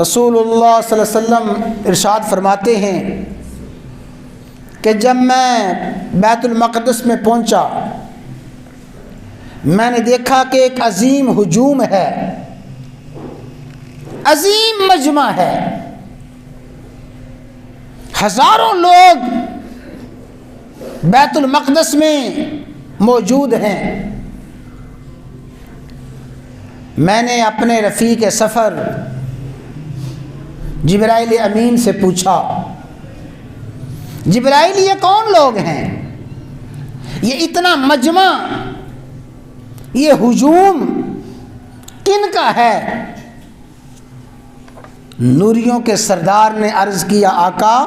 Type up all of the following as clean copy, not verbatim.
رسول اللہ صلی اللہ علیہ وسلم ارشاد فرماتے ہیں کہ جب میں بیت المقدس میں پہنچا، میں نے دیکھا کہ ایک عظیم ہجوم ہے، عظیم مجمع ہے، ہزاروں لوگ بیت المقدس میں موجود ہیں۔ میں نے اپنے رفیق سفر جبرائیل امین سے پوچھا، جبرائیل یہ کون لوگ ہیں؟ یہ اتنا مجمع، یہ ہجوم کن کا ہے؟ نوریوں کے سردار نے عرض کیا، آقا،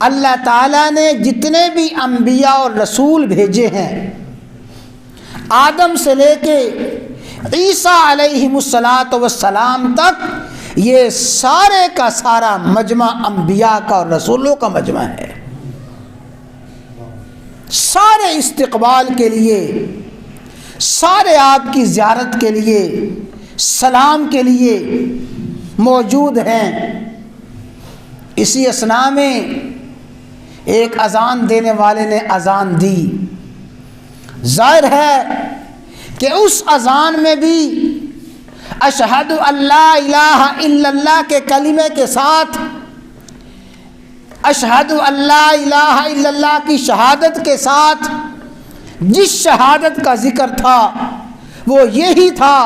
اللہ تعالیٰ نے جتنے بھی انبیاء اور رسول بھیجے ہیں، آدم سے لے کے عیسیٰ علیہ السلام تک، یہ سارے کا سارا مجمع انبیاء کا اور رسولوں کا مجمع ہے۔ سارے استقبال کے لیے، سارے آپ کی زیارت کے لیے، سلام کے لیے موجود ہیں۔ اسی اثناء میں ایک اذان دینے والے نے اذان دی۔ ظاہر ہے کہ اس اذان میں بھی اشہد اللہ الہ الا اللہ کے کلمے کے ساتھ، اشہد اللہ الہ الا اللہ کی شہادت کے ساتھ جس شہادت کا ذکر تھا وہ یہی تھا،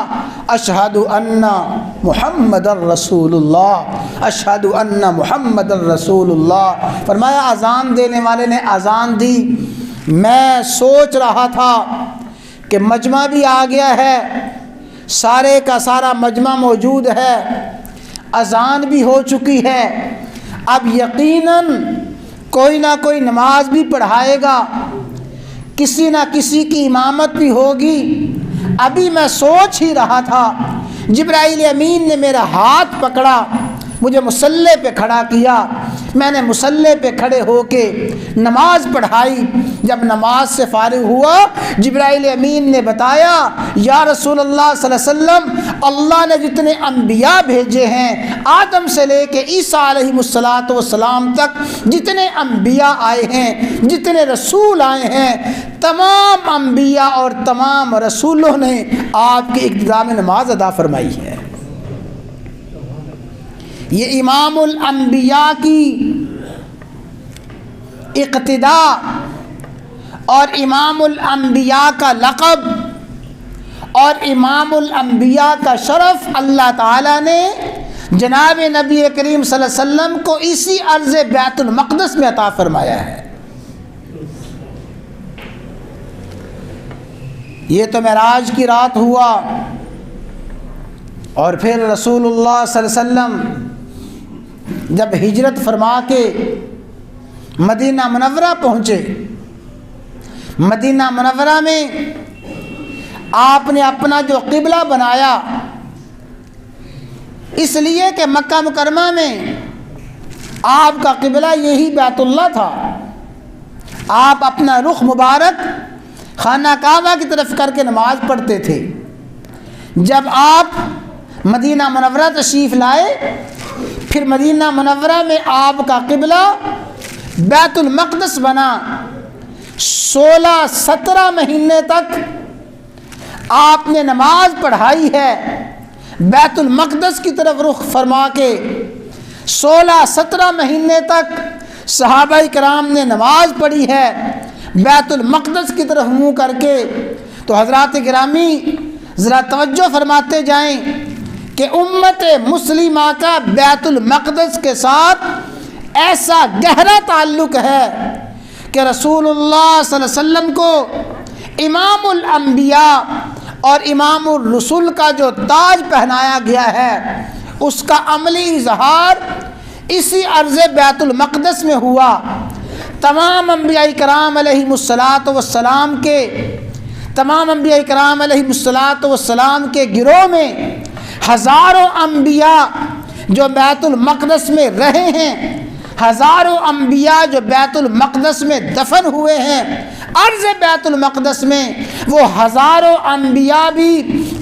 اشہد ان محمد الرسول اللہ، اشہد ان محمد الرسول اللہ۔ فرمایا اذان دینے والے نے اذان دی، میں سوچ رہا تھا کہ مجمع بھی آ گیا ہے، سارے کا سارا مجمع موجود ہے، اذان بھی ہو چکی ہے، اب یقیناً کوئی نہ کوئی نماز بھی پڑھائے گا، کسی نہ کسی کی امامت بھی ہوگی۔ ابھی میں سوچ ہی رہا تھا، جبرائیل امین نے میرا ہاتھ پکڑا، مجھے مصلی پہ کھڑا کیا، میں نے مصلی پہ کھڑے ہو کے نماز پڑھائی۔ جب نماز سے فارغ ہوا، جبرائیل امین نے بتایا، یا رسول اللہ صلی اللہ علیہ وسلم، اللہ نے جتنے انبیاء بھیجے ہیں، آدم سے لے کے عیسیٰ علیہ السلام تک جتنے انبیاء آئے ہیں، جتنے رسول آئے ہیں، تمام انبیاء اور تمام رسولوں نے آپ کے اقتداء میں نماز ادا فرمائی ہے۔ یہ امام الانبیاء کی اقتداء اور امام الانبیاء کا لقب اور امام الانبیاء کا شرف اللہ تعالیٰ نے جناب نبی کریم صلی اللہ علیہ وسلم کو اسی عرض بیت المقدس میں عطا فرمایا ہے۔ یہ تو معراج کی رات ہوا، اور پھر رسول اللہ صلی اللہ علیہ وسلم جب ہجرت فرما کے مدینہ منورہ پہنچے، مدینہ منورہ میں آپ نے اپنا جو قبلہ بنایا، اس لیے کہ مکہ مکرمہ میں آپ کا قبلہ یہی بیت اللہ تھا، آپ اپنا رخ مبارک خانہ کعبہ کی طرف کر کے نماز پڑھتے تھے۔ جب آپ مدینہ منورہ تشریف لائے، پھر مدینہ منورہ میں آپ کا قبلہ بیت المقدس بنا۔ 16-17 مہینے تک آپ نے نماز پڑھائی ہے بیت المقدس کی طرف رخ فرما کے، 16-17 مہینے تک صحابہ کرام نے نماز پڑھی ہے بیت المقدس کی طرف منہ کر کے۔ تو حضرات گرامی ذرا توجہ فرماتے جائیں کہ امت مسلمہ کا بیت المقدس کے ساتھ ایسا گہرا تعلق ہے کہ رسول اللہ صلی اللہ علیہ وسلم کو امام الانبیاء اور امام الرسل کا جو تاج پہنایا گیا ہے، اس کا عملی اظہار اسی عرض بیت المقدس میں ہوا۔ تمام انبیاء کرام علیہ السلام کے تمام انبیاء کرام علیہ السلام کے گروہ میں ہزاروں انبیاء جو بیت المقدس میں رہے ہیں، ہزاروں انبیاء جو بیت المقدس میں دفن ہوئے ہیں، عرض بیت المقدس میں وہ ہزاروں انبیاء بھی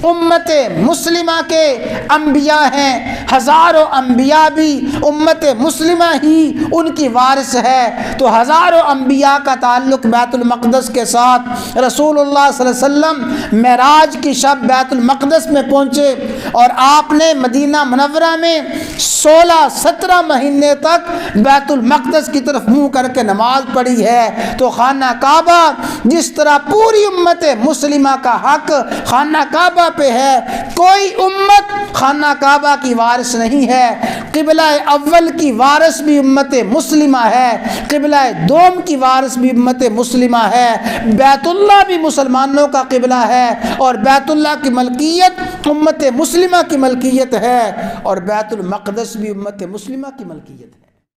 امت مسلمہ کے انبیاء ہیں، ہزاروں انبیاء بھی امت مسلمہ ہی ان کی وارث ہے۔ تو ہزاروں انبیاء کا تعلق بیت المقدس کے ساتھ۔ رسول اللہ صلی اللہ علیہ وسلم معراج کی شب بیت المقدس میں پہنچے اور آپ نے مدینہ منورہ میں 16-17 مہینے تک بیت المقدس کی طرف منہ کر کے نماز پڑھی ہے۔ تو خانہ کعبہ جس طرح پوری امت مسلمہ کا حق خانہ کعبہ پہ ہے، کوئی امت خانہ کعبہ کی وارث نہیں ہے۔ قبلہ اول کی وارث بھی امت مسلمہ ہے، قبلہ دوم کی وارث بھی امت مسلمہ ہے۔ بیت اللہ بھی مسلمانوں کا قبلہ ہے اور بیت اللہ کی ملکیت امت مسلمہ کی ملکیت ہے، اور بیت المقدس بھی امت مسلمہ کی ملکیت ہے۔